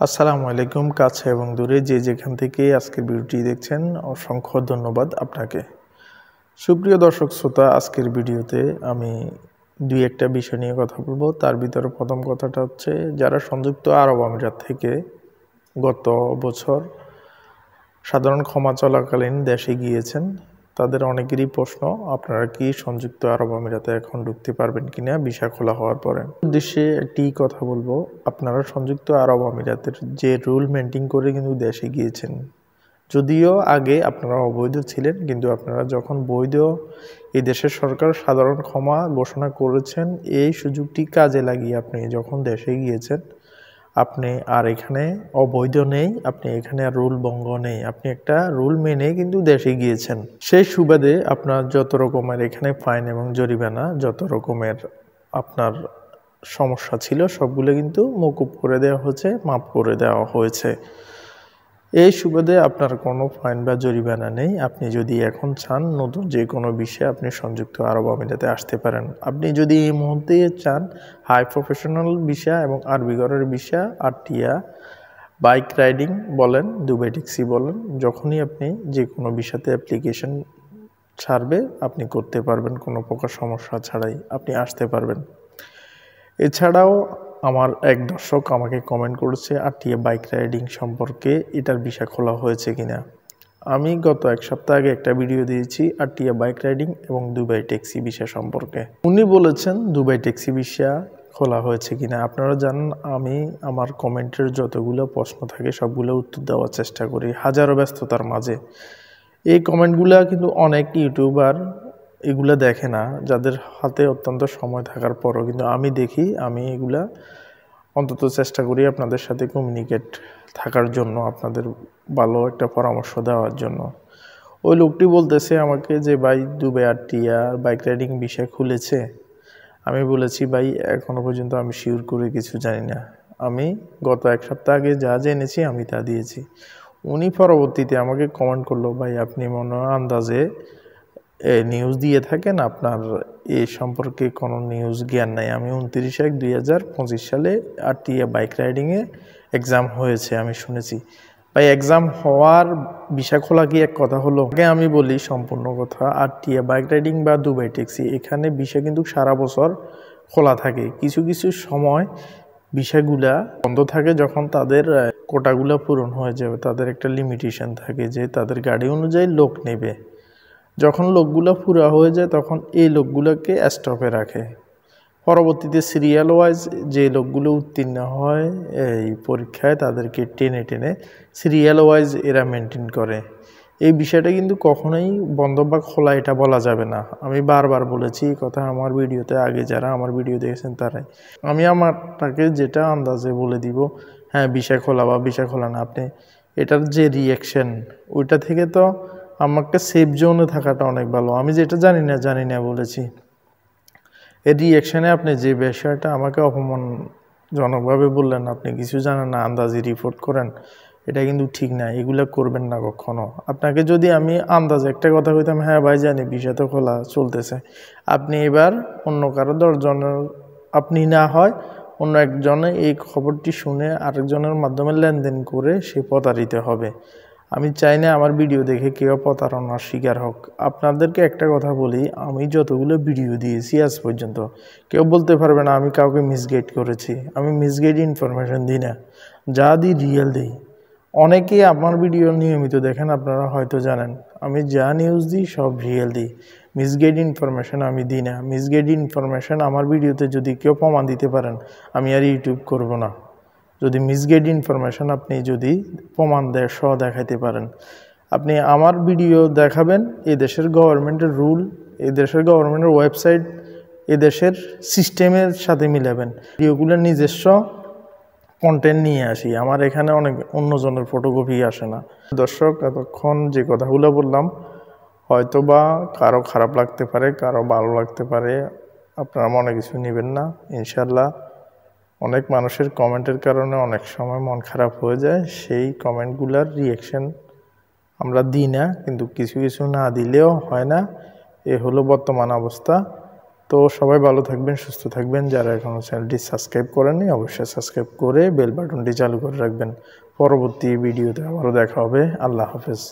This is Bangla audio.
আসসালামু আলাইকুম। কাছে এবং দূরে যে যেখান থেকে আজকের ভিডিওটি দেখছেন অসংখ্য ধন্যবাদ আপনাকে। সুপ্রিয় দর্শক শ্রোতা, আজকের ভিডিওতে আমি দুই একটা বিষয় নিয়ে কথা বলবো। তার ভিতরে প্রথম কথাটা হচ্ছে, যারা সংযুক্ত আরব আমিরাত থেকে গত বছর সাধারণ ক্ষমা চলাকালীন দেশে গিয়েছেন, তাদের অনেকেরই প্রশ্ন, আপনারা কি সংযুক্ত আরব আমিরাতে এখন ঢুকতে পারবেন কিনা ভিসা খোলা হওয়ার পরে। উদ্দেশ্যে একটি কথা বলবো, আপনারা সংযুক্ত আরব আমিরাতের যে রুল মেনটেন করে কিন্তু দেশে গিয়েছেন, যদিও আগে আপনারা অবৈধ ছিলেন, কিন্তু আপনারা যখন বৈধ এই দেশের সরকার সাধারণ ক্ষমা ঘোষণা করেছেন, এই সুযোগটি কাজে লাগিয়ে আপনি যখন দেশে গিয়েছেন, আপনি আর এখানে অবৈধ নেই, আপনি এখানে আর রুল ভঙ্গ নেই, আপনি একটা রুল মেনে কিন্তু দেশে গিয়েছেন। সেই সুবাদে আপনার যত রকমের এখানে ফাইন এবং জরিমানা, যত রকমের আপনার সমস্যা ছিল, সবগুলো কিন্তু মওকুফ করে দেওয়া হয়েছে, মাফ করে দেওয়া হয়েছে। এই সুবাদে আপনার কোনো ফাইন বা জরিমানা নেই। আপনি যদি এখন চান নতুন যে কোনো বিষয়ে আপনি সংযুক্ত আরব আমিরাতে আসতে পারেন। আপনি যদি এই মুহূর্তে চান হাই প্রফেশনাল ভিসা এবং আরবি ঘরের ভিসা, আরটিয়া, বাইক রাইডিং বলেন, দুবাই ট্যাক্সি বলেন, যখনই আপনি যে কোনো ভিসাতে অ্যাপ্লিকেশন ছাড়বে আপনি করতে পারবেন, কোনো প্রকার সমস্যা ছাড়াই আপনি আসতে পারবেন। এছাড়াও আমার এক দর্শক আমাকে কমেন্ট করেছে আরটিয়া বাইক রাইডিং সম্পর্কে, এটার ভিসা খোলা হয়েছে কিনা। আমি গত এক সপ্তাহ আগে একটা ভিডিও দিয়েছি আরটিয়া বাইক রাইডিং এবং দুবাই ট্যাক্সি ভিসা সম্পর্কে। উনি বলেছেন দুবাই ট্যাক্সি ভিসা খোলা হয়েছে কিনা। আপনারা জানেন আমি আমার কমেন্টের যতগুলো প্রশ্ন থাকে সবগুলো উত্তর দেওয়ার চেষ্টা করি হাজারো ব্যস্ততার মাঝে। এই কমেন্টগুলো কিন্তু অনেক ইউটিউবার এগুলা দেখে না, যাদের হাতে অত্যন্ত সময় থাকার পরও কিন্তু আমি দেখি। আমি এগুলা অন্তত চেষ্টা করি আপনাদের সাথে কমিউনিকেট থাকার জন্য, আপনাদের ভালো একটা পরামর্শ দেওয়ার জন্য। ওই লোকটি বলতেছে আমাকে যে ভাই দুবাই আরটিয়া বাইক রাইডিং বিষয় খুলেছে। আমি বলেছি ভাই এখনও পর্যন্ত আমি শিওর করে কিছু জানি না, আমি গত এক সপ্তাহ আগে যা জেনেছি আমি তা দিয়েছি। উনি পরবর্তীতে আমাকে কমেন্ট করলো, ভাই আপনি মনে হয় আন্দাজে নিউজ দিয়ে থাকেন, আপনার এ সম্পর্কে কোনো নিউজ জ্ঞান নাই। আমি 29/1/2025 সালে আরটিয়া বাইক রাইডিংয়ে এক্সাম হয়েছে আমি শুনেছি। ভাই এক্সাম হওয়ার ভিসা খোলা কি এক কথা হলো? আগে আমি বলি সম্পূর্ণ কথা, আরটিয়া বাইক রাইডিং বা দুবাই ট্যাক্সি এখানে ভিসা কিন্তু সারা বছর খোলা থাকে। কিছু কিছু সময় ভিসাগুলা বন্ধ থাকে যখন তাদের কোটাগুলো পূরণ হয়ে যাবে। তাদের একটা লিমিটেশন থাকে যে তাদের গাড়ি অনুযায়ী লোক নেবে। যখন লোকগুলো পুরো হয়ে যায় তখন এই লোকগুলোকে স্টপে রাখে। পরবর্তীতে সিরিয়াল ওয়াইজ যে লোকগুলো উত্তীর্ণ হয় এই পরীক্ষায় তাদেরকে টেনে টেনে সিরিয়াল ওয়াইজ এরা মেনটেন করে। এই বিষয়টা কিন্তু কখনোই বন্ধ বা খোলা এটা বলা যাবে না। আমি বারবার বলেছি এই কথা আমার ভিডিওতে, আগে যারা আমার ভিডিও দেখেছেন তারাই। আমি আমারটাকে যেটা আন্দাজে বলে দিব, হ্যাঁ ভিসা খোলা বা ভিসা খোলা না, আপনি এটার যে রিয়াকশন ওইটা থেকে তো আমাকে সেফ জোনে থাকাটা অনেক ভালো। আমি যেটা জানি না বলেছি, এর রিয়াকশানে আপনি যে বিষয়টা আমাকে অপমানজনকভাবে বললেন, আপনি কিছু জানেন না, আন্দাজে রিপোর্ট করেন, এটা কিন্তু ঠিক না। এগুলো করবেন না কখনো। আপনাকে যদি আমি আন্দাজে একটা কথা কইতাম, হ্যাঁ ভাই জানি ভিসা তো খোলা চলতেছে, আপনি এবার অন্য কারো 10 জনের আপনি না হয় অন্য একজনে এই খবরটি শুনে আরেকজনের মাধ্যমে লেনদেন করে সে প্রতারিত হবে। আমি চাই না আমার ভিডিও দেখে কেউ প্রতারণার শিকার হোক। আপনাদেরকে একটা কথা বলি, আমি যতগুলো ভিডিও দিয়েছি আজ পর্যন্ত কেউ বলতে পারবে না আমি কাউকে মিসগাইড করেছি। আমি মিসগাইড ইনফরমেশন দিই না, যা দিই রিয়েল দিই। অনেকেই আমার ভিডিও নিয়মিত দেখেন, আপনারা হয়তো জানেন আমি যা নিউজ দিই সব রিয়েল দিই, মিসগাইড ইনফরমেশন আমি দিই না। মিসগাইড ইনফরমেশন আমার ভিডিওতে যদি কেউ প্রমাণ দিতে পারেন আমি আর ইউটিউব করব না। যদি মিসগাইড ইনফরমেশন আপনি যদি প্রমাণ সহ দেখাইতে পারেন, আপনি আমার ভিডিও দেখাবেন, এদেশের গভর্নমেন্টের রুল, এদেশের গভর্নমেন্টের ওয়েবসাইট, এদেশের সিস্টেমের সাথে মিলাবেন। ভিডিওগুলো নিজস্ব কন্টেন্ট নিয়ে আসি, আমার এখানে অনেক অন্যজনের ফটোকপি আসে না। দর্শক, এতক্ষণ যে কথাগুলো বললাম হয়তো বা কারো খারাপ লাগতে পারে, কারো ভালো লাগতে পারে, আপনারা মনে কিছু নেবেন না। ইনশাল্লাহ অনেক মানুষের কমেন্টের কারণে অনেক সময় মন খারাপ হয়ে যায়, সেই কমেন্টগুলোর রিয়াকশান আমরা দিই না, কিন্তু কিছু কিছু না দিলেও হয় না। এ হলো বর্তমান অবস্থা। তো সবাই ভালো থাকবেন, সুস্থ থাকবেন। যারা এখনও চ্যানেলটি সাবস্ক্রাইব করেননি অবশ্যই সাবস্ক্রাইব করে বেল বাটনটি চালু করে রাখবেন। পরবর্তী ভিডিওতে আবারও দেখা হবে। আল্লাহ হাফেজ।